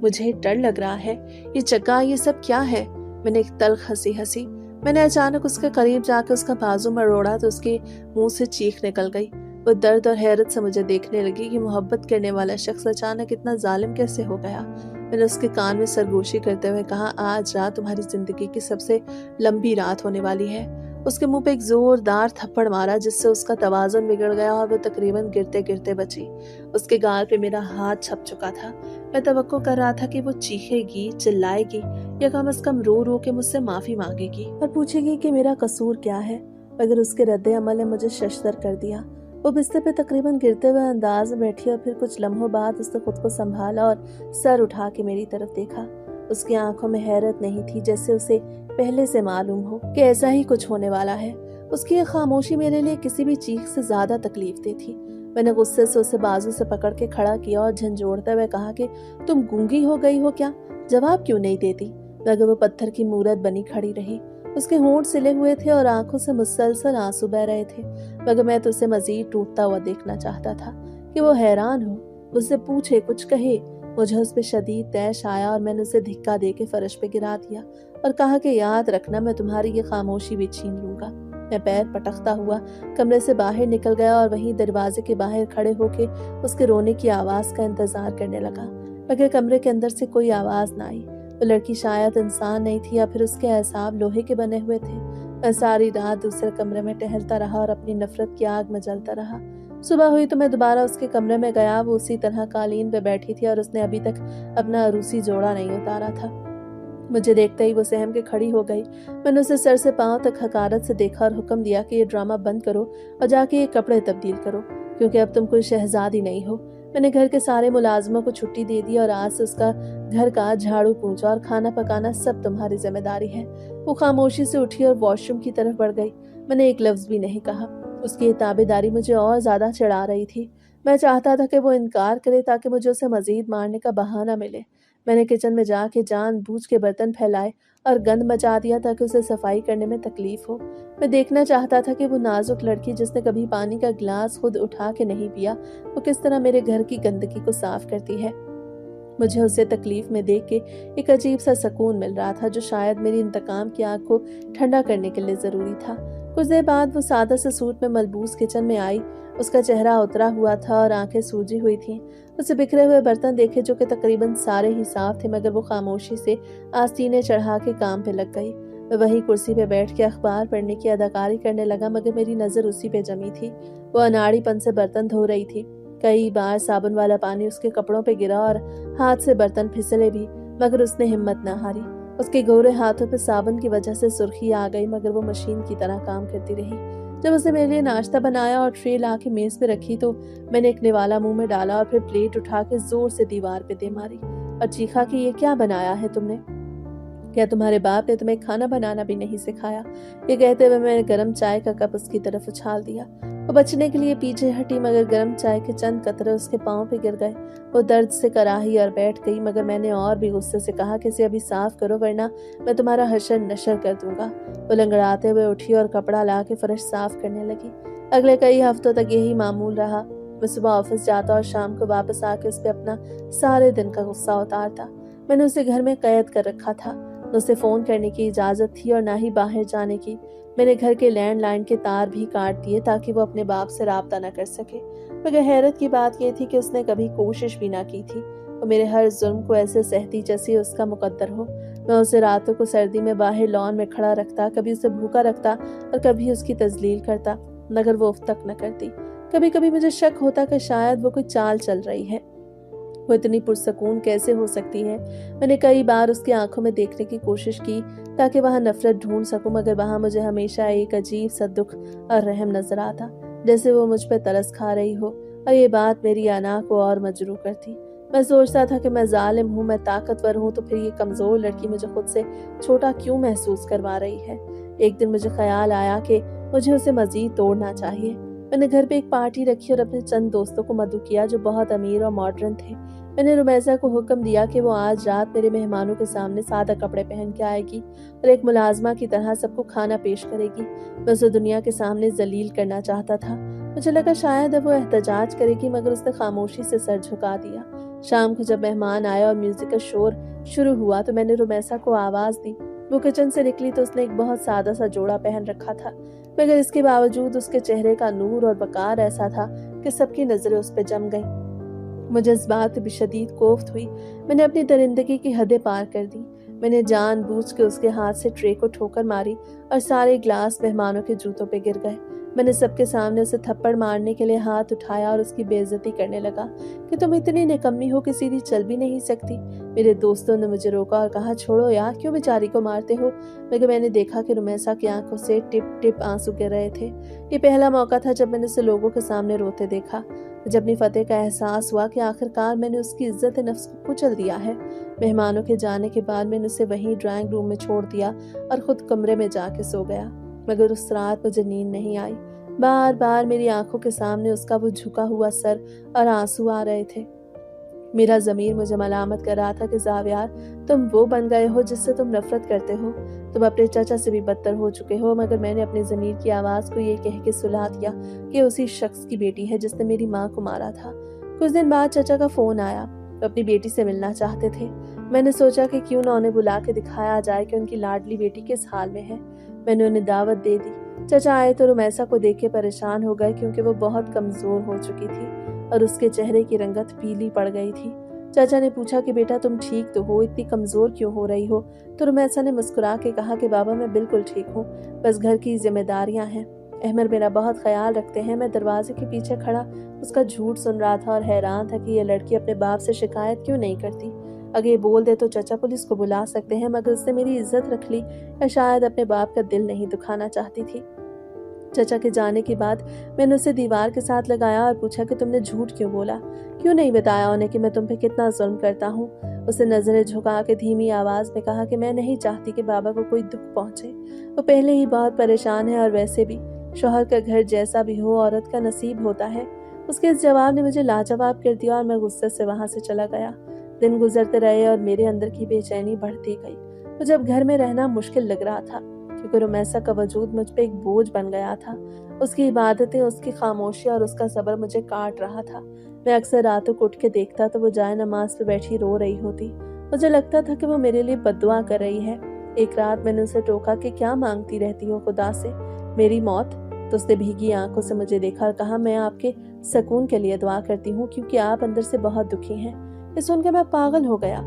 [SPEAKER 1] مجھے ڈر لگ رہا ہے۔ یہ چکا، یہ سب کیا ہے؟ میں نے ایک تلخ ہنسی ہنسی۔ میں نے اچانک اس کے قریب جا کے اس کا بازو مروڑا تو اس کے منہ سے چیخ نکل گئی۔ وہ درد اور حیرت سے مجھے دیکھنے لگی کہ محبت کرنے والا شخص اچانک اتنا ظالم کیسے ہو گیا۔ میں نے اس کے کان میں سرگوشی کرتے ہوئے کہا، آج رات تمہاری زندگی کی سب سے لمبی رات ہونے والی ہے۔ اس کے منہ پہ ایک زوردار تھپڑ مارا جس سے اس کا توازن بگڑ گیا اور وہ تقریباً گرتے گرتے بچی۔ اس کے گال پہ میرا ہاتھ چھپ چکا تھا۔ میں توقع کر رہا تھا کہ وہ چیخے گی، چلائے گی یا کم از کم رو رو کے مجھ سے معافی مانگے گی اور پوچھے گی کہ میرا قصور کیا ہے، مگر اس کے رد عمل نے مجھے ششدر کر دیا۔ وہ بستر پہ تقریباً گرتے ہوئے انداز میں بیٹھی اور پھر کچھ لمحوں بعد اس نے خود کو سنبھالا اور سر اٹھا کے میری طرف دیکھا۔ اس کی آنکھوں میں حیرت نہیں تھی، جیسے اسے پہلے سے معلوم ہو کہ ایسا ہی کچھ ہونے والا ہے۔ اس کی یہ خاموشی میرے لیے کسی بھی چیخ سے زیادہ تکلیف دہ تھی۔ میں نے غصے سے اسے بازو سے پکڑ کے کھڑا کیا اور جھنجھوڑتے ہوئے کہا کہ تم گونگی ہو گئی ہو کیا؟ جواب کیوں نہیں دیتی؟ مگر وہ پتھر کی مورت بنی کھڑی رہی۔ اس کے ہونٹ سلے ہوئے تھے اور آنکھوں سے مسلسل آنسو بہ رہے تھے، مگر میں تو اسے مزید ٹوٹتا ہوا دیکھنا چاہتا تھا کہ وہ حیران ہو، مجھ سے پوچھے، کچھ کہے۔ مجھے اس پہ شدید طیش آیا اور میں نے اسے دھکا دے کے فرش پہ گرا دیا اور کہا کہ یاد رکھنا، میں تمہاری یہ خاموشی بھی چھین لوں گا۔ میں پیر پٹکتا ہوا کمرے سے باہر نکل گیا اور وہیں دروازے کے باہر کھڑے ہو کے اس کے رونے کی آواز کا انتظار کرنے لگا، مگر کمرے کے اندر سے کوئی آواز نہ آئی۔ وہ لڑکی شاید انسان نہیں تھی یا پھر اس کے اعصاب لوہے کے بنے ہوئے تھے۔ میں ساری رات دوسرے کمرے میں ٹہلتا رہا اور اپنی نفرت کی آگ میں جلتا رہا۔ صبح ہوئی تو میں دوبارہ اس کے کمرے میں گیا۔ وہ اسی طرح قالین پہ بیٹھی تھی اور اس نے ابھی تک اپنا عروسی جوڑا نہیں اتارا تھا۔ مجھے دیکھتے ہی وہ سہم کے کھڑی ہو گئی۔ میں نے اسے سر سے پاؤں تک حقارت سے دیکھا اور حکم دیا کہ یہ ڈرامہ بند کرو اور جا کے یہ کپڑے تبدیل کرو، کیونکہ اب تم کوئی شہزادی نہیں ہو۔ میں نے گھر کے سارے ملازموں کو چھٹی دے دی اور آج سے اس کا گھر کا جھاڑو پونچھا اور کھانا پکانا سب تمہاری ذمہ داری ہے۔ وہ خاموشی سے اٹھی اور واش روم کی طرف بڑھ گئی۔ میں نے ایک لفظ بھی نہیں کہا۔ اس کی تابع داری مجھے اور زیادہ چڑھا رہی تھی۔ میں چاہتا تھا کہ وہ انکار کرے تاکہ مجھے اسے مزید مارنے کا بہانہ ملے۔ میں نے کچن میں جا کے جان بوجھ کے برتن پھیلائے اور گند مچا دیا تاکہ اسے صفائی کرنے میں تکلیف ہو۔ میں دیکھنا چاہتا تھا کہ وہ نازک لڑکی جس نے کبھی پانی کا گلاس خود اٹھا کے نہیں پیا، وہ کس طرح میرے گھر کی گندگی کو صاف کرتی ہے۔ مجھے اسے تکلیف میں دیکھ کے ایک عجیب سا سکون مل رہا تھا جو شاید میری انتقام کی آگ کو ٹھنڈا کرنے کے لیے ضروری تھا۔ کچھ دیر بعد وہ سادہ سے سوٹ میں ملبوس کچن میں آئی۔ اس کا چہرہ اترا ہوا تھا اور آنکھیں سوجی ہوئی تھیں۔ اسے بکھرے ہوئے برتن دیکھے جو کہ تقریباً سارے ہی صاف تھے، مگر وہ خاموشی سے آستینے چڑھا کے کام پہ لگ گئی۔ میں وہی کرسی پہ بیٹھ کے اخبار پڑھنے کی اداکاری کرنے لگا، مگر میری نظر اسی پہ جمی تھی۔ وہ اناڑی پن سے برتن دھو رہی تھی۔ کئی بار صابن والا پانی اس کے کپڑوں پہ گرا اور ہاتھ سے برتن پھسلے بھی، مگر اس نے ہمت نہ ہاری۔ اس کے گورے ہاتھوں پہ صابن کی وجہ سے سرخی آ گئی، مگر وہ مشین کی طرح کام کرتی رہی۔ جب اسے میرے لیے ناشتہ بنایا اور ٹرے لا کے میز پہ رکھی تو میں نے ایک نوالا منہ میں ڈالا اور پھر پلیٹ اٹھا کے زور سے دیوار پہ دے ماری اور چیخا کہ یہ کیا بنایا ہے تم نے؟ क्या तुम्हारे बाप ने तुम्हें खाना बनाना भी नहीं सिखाया? ये कहते हुए मैंने गर्म चाय का कप उसकी तरफ उछाल दिया। वो बचने के लिए पीछे हटी, मगर गर्म चाय के चंद कतरे उसके पांव पे गिर गए। वो दर्द से कराही और बैठ गई, मगर मैंने और भी गुस्से से कहा कि इसे अभी साफ करो, वरना मैं तुम्हारा हशर नशर कर दूंगा। वो लंगड़ाते हुए उठी और कपड़ा ला के फर्श साफ करने लगी। अगले कई हफ्तों तक यही मामूल रहा। मैं सुबह ऑफिस जाता और शाम को वापस आके उस पर अपना सारे दिन का गुस्सा उतारता। मैंने उसे घर में कैद कर रखा था। न उसे फोन करने की इजाजत थी और ना ही बाहर जाने की। मैंने घर के लैंडलाइन के तार भी काट दिए ताकि वो अपने बाप से राब्ता न कर सके। मगर हैरत की बात यह थी कि उसने कभी कोशिश भी ना की थी। वो मेरे हर जुल्म को ऐसे सहती जैसे उसका मुकद्दर हो। मैं उसे रातों को सर्दी में बाहर लॉन में खड़ा रखता, कभी उसे भूखा रखता और कभी उसकी तजलील करता, मगर वो उफ तक न करती। कभी कभी मुझे शक होता कि शायद वो कोई चाल चल रही है। वो इतनी पुरसकून कैसे हो सकती है? मैंने कई बार उसकी आंखों में देखने की कोशिश की ताकि वहां नफरत ढूंढ सकूं, मगर वहां मुझे हमेशा एक अजीब सा दुख और रहम नजर आता, जैसे वो मुझ पर तरस खा रही हो। और ये बात मेरी अना को और मजरूह करती। मैं सोचता था कि मैं जालिम हूँ, मैं ताकतवर हूँ, तो फिर ये कमजोर लड़की मुझे खुद से छोटा क्यों महसूस करवा रही है। एक दिन मुझे ख्याल आया कि मुझे उसे मजीद तोड़ना चाहिए। मैंने घर पे एक पार्टी रखी और अपने चंद दोस्तों को मदऊ किया जो बहुत अमीर और मॉडर्न थे। मैंने रुमैसा को हुक्म दिया कि वो आज रात मेरे मेहमानों के सामने सादा कपड़े पहन के आएगी और एक मुलाजमा की तरह सबको खाना पेश करेगी। मैं उसे दुनिया के सामने जलील करना चाहता था। मुझे लगा शायद अब वो एहतजाज करेगी, मगर उसने खामोशी से सर झुका दिया। शाम को जब मेहमान आए और म्यूजिक का शोर शुरू हुआ तो मैंने रुमैसा को आवाज दी। वो किचन से निकली तो उसने एक बहुत सादा सा जोड़ा पहन रखा था, मगर इसके बावजूद उसके चेहरे का नूर और वकार ऐसा था कि सबकी नजरें उस पर जम गईं। मुझे इस बात पे शदीद कोफ्त हुई। मैंने अपनी दरिंदगी की हदें पार कर दी। मैंने जानबूझ के उसके हाथ से ट्रे को ठोकर मारी और सारे ग्लास मेहमानों के जूतों पे गिर गए। मैंने सबके सामने उसे थप्पड़ मारने के लिए हाथ उठाया और उसकी बेइज्जती करने लगा कि तुम इतनी निकम्मी हो कि सीधी चल भी नहीं सकती। मेरे दोस्तों ने मुझे रोका और कहा, छोड़ो यार, क्यों बेचारी को मारते हो? मगर मैंने देखा कि रुमैसा की आंखों से टिप टिप आंसू गिर रहे थे। ये पहला मौका था जब मैंने उसे लोगों के सामने रोते देखा। मुझे अपनी फतेह का एहसास हुआ कि आखिरकार मैंने उसकी इज्जत नफ्स को कुचल दिया है। मेहमानों के जाने के बाद मैंने उसे वहीं ड्राइंग रूम में छोड़ दिया और खुद कमरे में जाके सो गया। मगर उस रात मुझे नींद नहीं आई। बार बार मेरी आंखों के सामने उसका वो झुका हुआ सर और आंसू आ रहे थे। मेरा ज़मीर मुझे मलामत कर रहा था कि ज़ावियार, तुम वो बन गए हो जिससे तुम नफरत करते हो। तुम अपने चाचा से भी बदतर हो चुके हो। मगर मैंने अपने ज़मीर की आवाज़ को ये कह के सुला दिया कि उसी शख्स की बेटी है जिसने मेरी माँ को मारा था। कुछ दिन बाद चाचा का फ़ोन आया। वो अपनी बेटी से मिलना चाहते थे। मैंने सोचा कि क्यों ना उन्हें बुला के दिखाया जाए कि उनकी लाडली बेटी किस हाल में है। मैंने उन्हें दावत दे दी। चाचा आए तो रुमैसा को देख के परेशान हो गए, क्योंकि वो बहुत कमज़ोर हो चुकी थी और उसके चेहरे की रंगत पीली पड़ गई थी। चाचा ने पूछा कि बेटा तुम ठीक तो हो, इतनी कमजोर क्यों हो रही हो? तो रुमैसा ने मुस्कुरा के कहा कि बाबा मैं बिल्कुल ठीक हूँ, बस घर की जिम्मेदारियां हैं। अहमद मेरा बहुत ख्याल रखते हैं। मैं दरवाजे के पीछे खड़ा उसका झूठ सुन रहा था और हैरान था कि यह लड़की अपने बाप से शिकायत क्यों नहीं करती। अगर ये बोल दे तो चाचा पुलिस को बुला सकते हैं, मगर उसने मेरी इज्जत रख ली या शायद अपने बाप का दिल नहीं दुखाना चाहती थी। चाचा के जाने के बाद मैंने उसे दीवार के साथ लगाया और पूछा कि तुमने झूठ क्यों बोला? क्यों नहीं बताया उन्हें कि मैं तुम पे कितना जुल्म करता हूँ? उसे नजरें झुका के धीमी आवाज में कहा कि मैं नहीं चाहती कि बाबा को कोई दुख पहुंचे। वो पहले ही बहुत परेशान है और वैसे भी शौहर का घर जैसा भी हो औरत का नसीब होता है। उसके इस जवाब ने मुझे लाजवाब कर दिया और मैं गुस्से से वहां से चला गया। दिन गुजरते रहे और मेरे अंदर की बेचैनी बढ़ती गई। मुझे अब घर में रहना मुश्किल लग रहा था, क्योंकि रुमैसा का वजूद मुझ पे एक बोझ बन गया था। उसकी इबादतें, उसकी खामोशी और उसका सब्र मुझे काट रहा था। मैं अक्सर रातों को उठ के देखता तो वो जाए नमाज पे बैठी रो रही होती। मुझे लगता था कि वो मेरे लिए बद्दुआ कर रही है। एक रात मैंने उसे टोका कि क्या मांगती रहती हो खुदा से? मेरी मौत? तो उसने भीगी आंखों से मुझे देखा और कहा, मैं आपके सुकून के लिए दुआ करती हूँ, क्योंकि आप अंदर से बहुत दुखी हैं। ये सुनकर मैं पागल हो गया।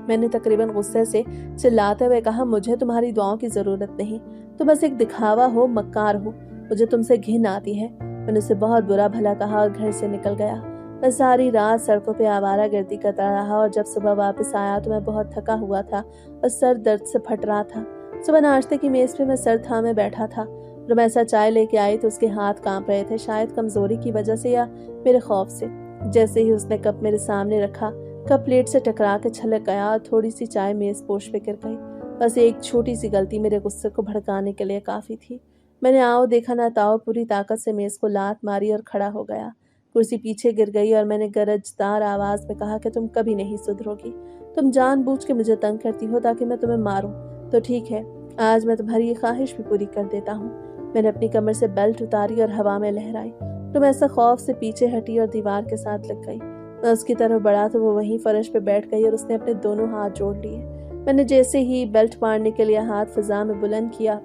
[SPEAKER 1] मैंने तकरीबन गुस्से से चिल्लाते हुए कहा, मुझे तुम्हारी दुआओं की जरूरत नहीं, तुम बस एक दिखावा हो, मक्कार हो, मुझे तुमसे घिन आती है। मैंने उसे बहुत बुरा भला कहा और घर से निकल गया। मैं सारी रात सड़कों पे आवारागर्दी करता रहा और जब सुबह वापस आया तो मैं बहुत थका हुआ था और सर दर्द से फट रहा था। सुबह नाश्ते की मेज पे मैं सर थामे बैठा था। रुमैसा चाय लेके आई तो उसके हाथ कांप रहे थे, शायद कमजोरी की वजह से या मेरे खौफ से। जैसे ही उसने कप मेरे सामने रखा, कप प्लेट से टकरा के छलक गया और थोड़ी सी चाय मेज पोश पे गिर गई। बस एक छोटी सी गलती मेरे गुस्से को भड़काने के लिए काफ़ी थी। मैंने आओ देखा ना ताओ पूरी ताकत से मेज़ को लात मारी और खड़ा हो गया। कुर्सी पीछे गिर गई और मैंने गरजदार आवाज़ में कहा कि तुम कभी नहीं सुधरोगी। तुम जानबूझ के मुझे तंग करती हो ताकि मैं तुम्हें मारूं। तो ठीक है, आज मैं तुम्हारी ये ख्वाहिश भी पूरी कर देता हूँ। मैंने अपनी कमर से बेल्ट उतारी और हवा में लहराई। तुम ऐसा खौफ से पीछे हटी और दीवार के साथ लग गई। मैं उसकी तरफ बढ़ा तो वो वहीं फर्श पे बैठ गई और उसने अपने दोनों हाथ जोड़ लिए। मैंने जैसे ही बेल्ट मारने के लिए हाथ फिजा में बुलंद किया,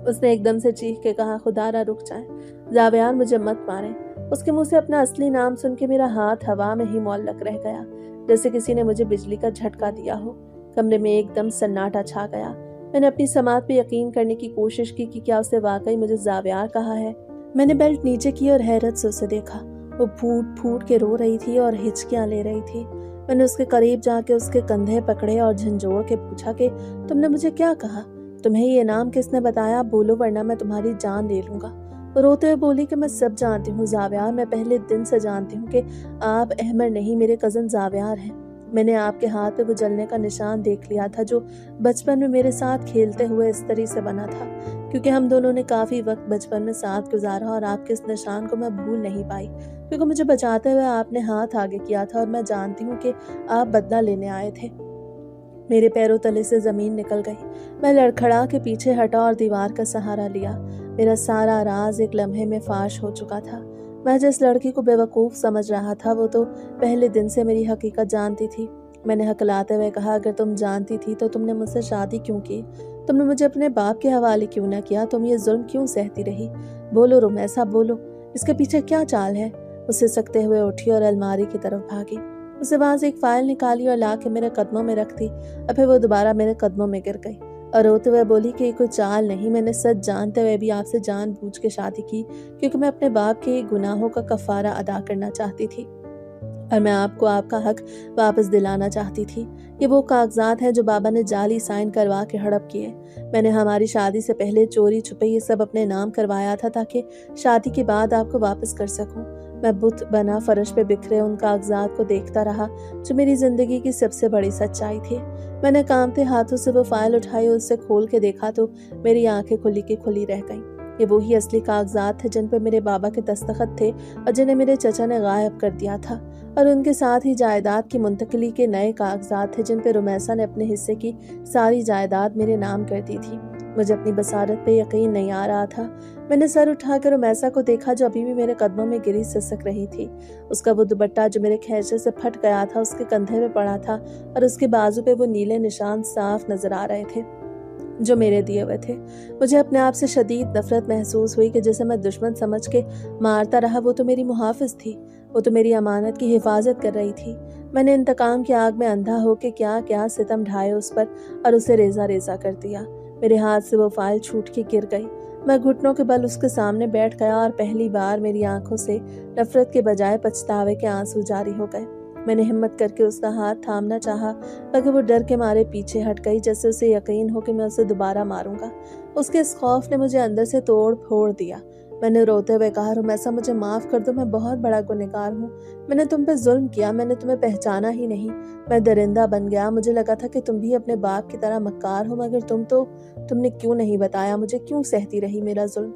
[SPEAKER 1] उसने एकदम से चीख के कहा, खुदारा रुक जाए, जावेयार मुझे मत मारे। उसके मुंह से अपना असली नाम सुन के मेरा हाथ हवा में ही मुअल्लक रह गया, जैसे किसी ने मुझे बिजली का झटका दिया हो। कमरे में एकदम सन्नाटा छा गया। मैंने अपनी समात पे यकीन करने की कोशिश की कि क्या उसने वाकई मुझे जावेयार कहा है। मैंने बेल्ट नीचे की और हैरत से उसे देखा। वो फूट फूट के रो रही थी और हिचकियां ले रही थी। मैंने उसके करीब जाके उसके कंधे पकड़े और झंझोड़ के पूछा कि तुमने मुझे क्या कहा? तुम्हें ये नाम किसने बताया? बोलो वरना मैं तुम्हारी जान ले लूंगा। वो रोते हुए बोली कि मैं सब जानती हूँ जावेयार, मैं पहले दिन से जानती हूँ कि आप अहमद नहीं मेरे कज़न जावेयार हैं। मैंने आपके हाथ पे वो जलने का निशान देख लिया था जो बचपन में मेरे साथ खेलते हुए इस तरह से बना था, क्योंकि हम दोनों ने काफ़ी वक्त बचपन में साथ गुजारा और आपके इस निशान को मैं भूल नहीं पाई, क्योंकि मुझे बचाते हुए आपने हाथ आगे किया था और मैं जानती हूँ कि आप बदला लेने आए थे। मेरे पैरों तले से जमीन निकल गई। मैं लड़खड़ा के पीछे हटा और दीवार का सहारा लिया। मेरा सारा राज एक लम्हे में फाश हो चुका था। मैं जिस लड़की को बेवकूफ़ समझ रहा था वो तो पहले दिन से मेरी हकीकत जानती थी। मैंने हकलाते हुए कहा, अगर तुम जानती थी तो तुमने मुझसे शादी क्यों की? तुमने मुझे अपने बाप के हवाले क्यों ना किया? तुम ये जुल्म क्यों सहती रही? बोलो रुमैसा, बोलो, इसके पीछे क्या चाल है? उससे सकते हुए उठी और अलमारी की तरफ भागी। उससे वहां से एक फाइल निकाली और ला के मेरे कदमों में रख दी और फिर वो दोबारा मेरे कदमों में गिर गई और रोते हुए बोली कि कोई चाल नहीं, मैंने सच जानते हुए भी आपसे जानबूझ के शादी की, क्योंकि मैं अपने बाप के गुनाहों का कफारा अदा करना चाहती थी और मैं आपको आपका हक वापस दिलाना चाहती थी। ये वो कागजात हैं जो बाबा ने जाली साइन करवा के हड़प किए। मैंने हमारी शादी से पहले चोरी छुपे ये सब अपने नाम करवाया था ताकि शादी के बाद आपको वापस कर सकूं। मैं बुत बना फर्श पे बिखरे उन कागजात को देखता रहा जो मेरी जिंदगी की सबसे बड़ी सच्चाई थी। मैंने कांपते हाथों से वो फाइल उठाई और उसे खोल के देखा तो मेरी आंखें खुली की खुली रह गईं। ये वही असली कागजात थे जिन पर मेरे बाबा के दस्तखत थे और जिन्हें मेरे चचा ने गायब कर दिया था, और उनके साथ ही जायदाद की मुंतकिली के नए कागजात थे जिन पर रुमैसा ने अपने हिस्से की सारी जायदाद मेरे नाम कर दी थी। मुझे अपनी बसारत पे यकीन नहीं आ रहा था। मैंने सर उठाकर रुमैसा को देखा जो अभी भी मेरे कदमों में गिरी सिसक रही थी। उसका वो दुपट्टा जो मेरे खैंचे से फट गया था उसके कंधे पे पड़ा था और उसके बाजू पे वो नीले निशान साफ नजर आ रहे थे जो मेरे दिए हुए थे। मुझे अपने आप से शदीद नफरत महसूस हुई कि जिसे मैं दुश्मन समझ के मारता रहा वो तो मेरी मुहाफिज थी, वो तो मेरी अमानत की हिफाजत कर रही थी। मैंने इंतकाम की आग में अंधा होकर क्या क्या सितम ढाए उस पर और उसे रेजा रेजा कर दिया। मेरे हाथ से वो फाइल छूट के गिर गई। मैं घुटनों के बल उसके सामने बैठ गया और पहली बार मेरी आंखों से नफरत के बजाय पछतावे के आंसू जारी हो गए। मैंने हिम्मत करके उसका हाथ थामना चाहा, मगर वो डर के मारे पीछे हट गई, जैसे उसे यकीन हो कि मैं उसे दोबारा मारूंगा। उसके इस खौफ ने मुझे अंदर से तोड़ फोड़ दिया। मैंने रोते हुए कहा, रुमैसा मुझे माफ कर दो, मैं बहुत बड़ा गुनहगार हूँ। मैंने तुम पे जुल्म किया, मैंने तुम्हें पहचाना ही नहीं। मैं दरिंदा बन गया। मुझे लगा था कि तुम भी अपने बाप की तरह मक्कार हो, मगर तुमने क्यों नहीं बताया मुझे? क्यों सहती रही मेरा जुल्म?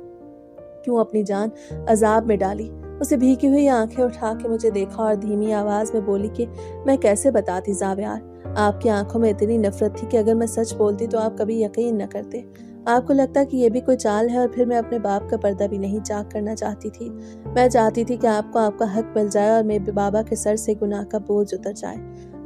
[SPEAKER 1] क्यों अपनी जान अजाब में डाली? उसे भीगी हुई आंखें उठा के मुझे देखा और धीमी आवाज में बोली कि मैं कैसे बताती जावेयार, आपकी आंखों में इतनी नफरत थी कि अगर मैं सच बोलती तो आप कभी यकीन न करते। आपको लगता कि ये भी कोई चाल है, और फिर मैं अपने बाप का पर्दा भी नहीं चाक करना चाहती थी। मैं चाहती थी कि आपको आपका हक मिल जाए और मेरे बाबा के सर से गुनाह का बोझ उतर जाए।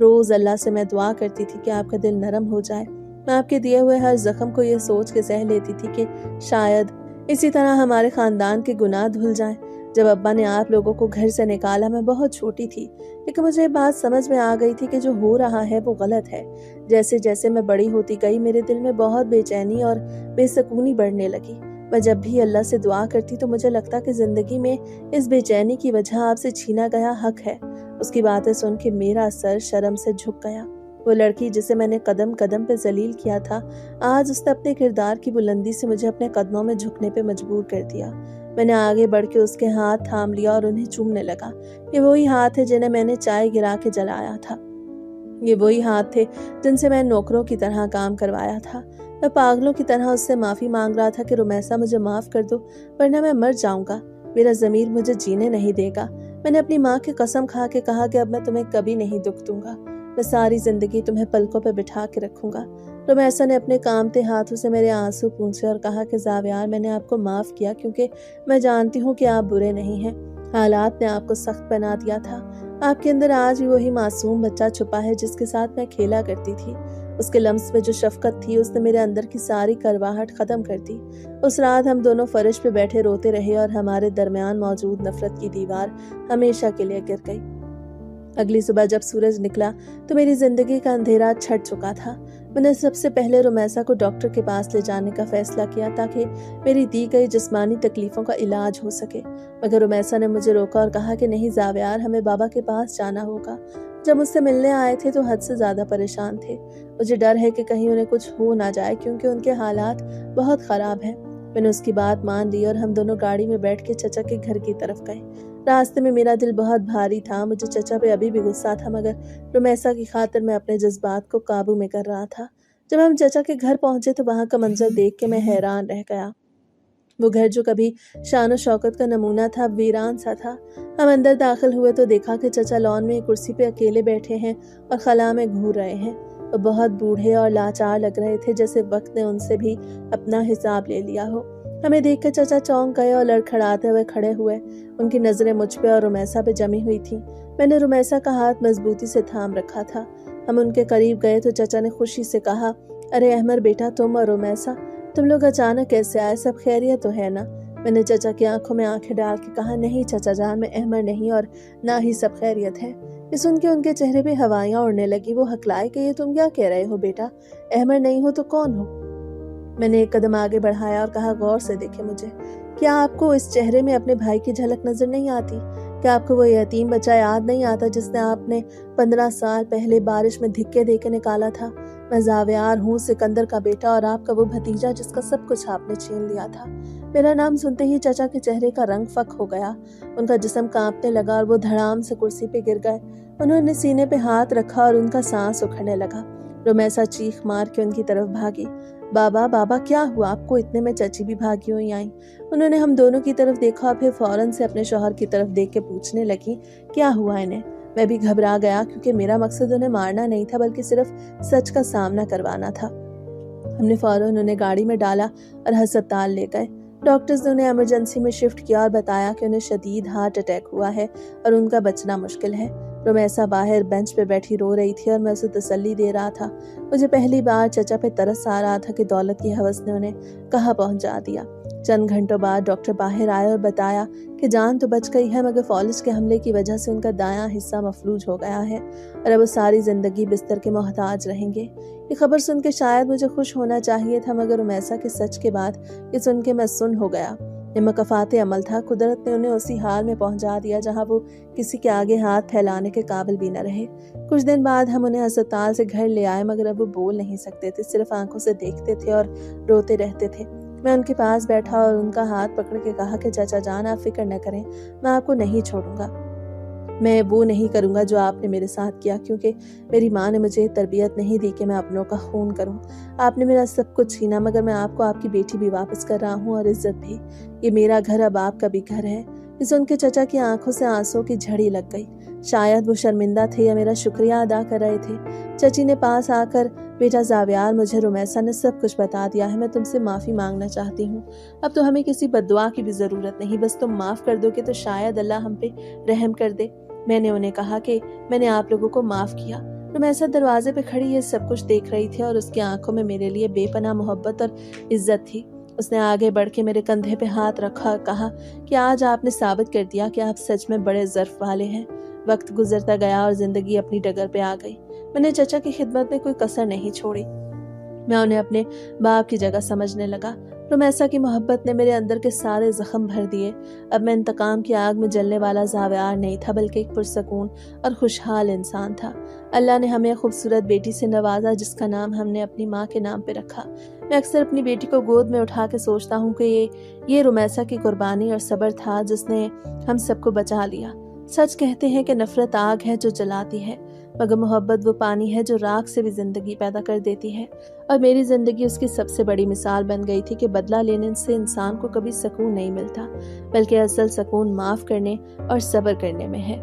[SPEAKER 1] रोज अल्लाह से मैं दुआ करती थी कि आपका दिल नरम हो जाए। मैं आपके दिए हुए हर जख्म को ये सोच के सह लेती थी कि शायद इसी तरह हमारे खानदान के गुनाह धुल जाएं। जब अब्बा ने आप लोगों को घर से निकाला मैं बहुत छोटी थी, लेकिन मुझे बात समझ में आ गई थी कि जो हो रहा है वो गलत है। जैसे जैसे मैं बड़ी होती गई मेरे दिल में बहुत बेचैनी और बेसकूनी बढ़ने लगी। मैं जब भी अल्लाह से दुआ करती तो मुझे लगता कि जिंदगी में इस बेचैनी की वजह आपसे छीना गया हक है। उसकी बातें सुन के मेरा सर शर्म से झुक गया। वो लड़की जिसे मैंने कदम कदम पे जलील किया था, आज उसने अपने किरदार की बुलंदी से मुझे अपने कदमों में झुकने पे मजबूर कर दिया। मैंने आगे बढ़ के उसके हाथ थाम लिया और उन्हें चूमने लगा। ये वही हाथ है जिन्हें मैंने चाय गिरा के जलाया था। ये वही हाथ थे जिनसे मैं नौकरों की तरह काम करवाया था। मैं पागलों की तरह उससे माफ़ी मांग रहा था कि रुमैसा मुझे माफ़ कर दो, वरना मैं मर जाऊंगा, मेरा ज़मीर मुझे जीने नहीं देगा। मैंने अपनी माँ की कसम खा के कहा कि अब मैं तुम्हें कभी नहीं दुख दूंगा, मैं सारी ज़िंदगी तुम्हें पलकों पर बिठा के रखूंगा। रुमैसा ने अपने कामते हाथों से मेरे आंसू पूंछे और कहा कि ज़ावियार, मैंने आपको माफ़ किया क्योंकि मैं जानती हूँ कि आप बुरे नहीं हैं। हालात ने आपको सख्त बना दिया था। आपके अंदर आज भी वही मासूम बच्चा छुपा है जिसके साथ मैं खेला करती थी। उसके लम्स में जो शफकत थी उसने मेरे अंदर की सारी करवाहट खत्म कर दी। उस रात हम दोनों फर्श पे बैठे रोते रहे और हमारे दरमियान मौजूद नफरत की दीवार हमेशा के लिए गिर गई। अगली सुबह जब सूरज निकला तो मेरी जिंदगी का अंधेरा छट चुका था। मैंने सबसे पहले रुमैसा को डॉक्टर के पास ले जाने का फैसला किया ताकि मेरी दी गई जिस्मानी तकलीफों का इलाज हो सके, मगर रुमैसा ने मुझे रोका और कहा कि नहीं ज़ावियार, हमें बाबा के पास जाना होगा। जब मुझसे मिलने आए थे तो हद से ज़्यादा परेशान थे। मुझे डर है कि कहीं उन्हें कुछ हो ना जाए क्योंकि उनके हालात बहुत ख़राब हैं। मैंने उसकी बात मान ली और हम दोनों गाड़ी में बैठ के चचा के घर की तरफ गए। रास्ते में मेरा दिल बहुत भारी था। मुझे चचा पे अभी भी गुस्सा था, मगर रुमैसा की खातिर मैं अपने जज्बात को काबू में कर रहा था। जब हम चचा के घर पहुंचे तो वहां का मंजर देख के मैं हैरान रह गया। वो घर जो कभी शान शौकत का नमूना था, वीरान सा था। हम अंदर दाखिल हुए तो देखा कि चचा लॉन में एक कुर्सी पे अकेले बैठे हैं और खला में घूर रहे हैं। वो बहुत बूढ़े और लाचार लग रहे थे, जैसे वक्त ने उनसे भी अपना हिसाब ले लिया हो। हमें देखकर चचा चौंक गए और लड़खड़ाते हुए खड़े हुए। उनकी नजरें मुझ पे और रुमैसा पे जमी हुई थी। मैंने रुमैसा का हाथ मजबूती से थाम रखा था। हम उनके करीब गए तो चचा ने खुशी से कहा, अरे अहमर बेटा, तुम और रुमैसा, तुम लोग अचानक कैसे आए? सब खैरियत तो है ना? मैंने चचा की आंखों में आंखें डाल के कहा, नहीं चचा जान, मैं अहमर नहीं और ना ही सब खैरियत है। ये सुन के उनके चेहरे पे हवाइयां उड़ने लगी। वो हकलाए कि ये तुम क्या कह रहे हो बेटा? अहमर नहीं हो तो कौन हो? मैंने एक कदम आगे बढ़ाया और कहा, गौर से देखे मुझे। क्या आपको इस चेहरे में अपने भाई की झलक नजर नहीं आती? क्या आपको वो यतीम बच्चा याद नहीं आता जिसने आपने 15 साल पहले बारिश में धिक्के देके निकाला था? मैं ज़ावियार हूँ, सिकंदर का बेटा, और आपका वो भतीजा जिसका सब कुछ आपने छीन लिया था। मेरा नाम सुनते ही चचा के चेहरे का रंग फक हो गया। उनका जिस्म कांपने लगा और वो धड़ाम से कुर्सी पे गिर गए। उन्होंने सीने पे हाथ रखा और उनका सांस उखड़ने लगा। रुमैसा चीख मार के उनकी तरफ भागी। बाबा बाबा, क्या हुआ आपको? इतने में चची भी भागी हुई आई। उन्होंने हम दोनों की तरफ देखा और फिर फौरन से अपने शौहर की तरफ देख के पूछने लगी, क्या हुआ इन्हें? मैं भी घबरा गया क्योंकि मेरा मकसद उन्हें मारना नहीं था बल्कि सिर्फ सच का सामना करवाना था। हमने फौरन उन्हें गाड़ी में डाला और अस्पताल ले गए। डॉक्टर्स ने उन्हें इमरजेंसी में शिफ्ट किया और बताया कि उन्हें शदीद हार्ट अटैक हुआ है और उनका बचना मुश्किल है। रुमैसा बाहर बेंच पे बैठी रो रही थी और मैं उसे तसल्ली दे रहा था। मुझे पहली बार चचा पे तरस आ रहा था कि दौलत की हवस ने उन्हें कहाँ पहुंचा दिया। चंद घंटों बाद डॉक्टर बाहर आए और बताया कि जान तो बच गई है, मगर फौलिज के हमले की वजह से उनका दायां हिस्सा मफलूज हो गया है और अब वो सारी जिंदगी बिस्तर के मोहताज रहेंगे। ये खबर सुन के शायद मुझे खुश होना चाहिए था, मगर रुमैसा के सच के बाद ये सुन के मैं सुन हो गया। ये मकफाते अमल था। कुदरत ने उन्हें उसी हाल में पहुंचा दिया जहां वो किसी के आगे हाथ फैलाने के काबिल भी न रहे। कुछ दिन बाद हम उन्हें अस्पताल से घर ले आए, मगर अब वो बोल नहीं सकते थे, सिर्फ आंखों से देखते थे और रोते रहते थे। मैं उनके पास बैठा और उनका हाथ पकड़ के कहा कि चाचा जान, आप फिक्र न करें, मैं आपको नहीं छोड़ूंगा। मैं वो नहीं करूंगा जो आपने मेरे साथ किया, क्योंकि मेरी माँ ने मुझे तरबियत नहीं दी कि मैं अपनों का खून करूं। आपने मेरा सब कुछ छीना, मगर मैं आपको आपकी बेटी भी वापस कर रहा हूं और इज्जत भी। ये मेरा घर अब आपका भी घर है। इस उनके चचा की आंखों से आंसू की झड़ी लग गई। शायद वो शर्मिंदा थे या मेरा शुक्रिया अदा कर रहे थे। चची ने पास आकर, बेटा ज़ावियार, मुझे रुमैसा ने सब कुछ बता दिया है, मैं तुमसे माफ़ी मांगना चाहती हूँ। अब तो हमें किसी बद्दुआ की भी ज़रूरत नहीं, बस तुम माफ़ कर दोगे तो शायद अल्लाह हम पे रहम कर दे। मैंने उन्हें कहा कि मैंने आप लोगों को माफ़ किया। रुमैसा दरवाजे पे खड़ी ये सब कुछ देख रही थी और उसकी आंखों में मेरे लिए बेपनाह मोहब्बत और इज्जत थी। उसने आगे बढ़ के मेरे कंधे पे हाथ रखा और कहा कि आज आपने साबित कर दिया कि आप सच में बड़े ज़र्फ वाले हैं। वक्त गुजरता गया और जिंदगी अपनी डगर पे आ गई। मैंने चचा की खिदमत में कोई कसर नहीं छोड़ी। मैं उन्हें अपने बाप की जगह समझने लगा। रुमैसा की मोहब्बत ने मेरे अंदर के सारे जख्म भर दिए। अब मैं इंतकाम की आग में जलने वाला ज़ावियार नहीं था, बल्कि एक पुरसकून और खुशहाल इंसान था। अल्लाह ने हमें खूबसूरत बेटी से नवाजा जिसका नाम हमने अपनी माँ के नाम पे रखा। मैं अक्सर अपनी बेटी को गोद में उठा के सोचता हूँ कि ये रुमैसा की कुर्बानी और सब्र था जिसने हम सबको बचा लिया। सच कहते हैं कि नफरत आग है जो जलाती है, مگر محبت وہ پانی ہے جو راکھ سے بھی زندگی پیدا کر دیتی ہے، اور میری زندگی اس کی سب سے بڑی مثال بن گئی تھی کہ بدلہ لینے سے انسان کو کبھی سکون نہیں ملتا، بلکہ اصل سکون معاف کرنے اور صبر کرنے میں ہے۔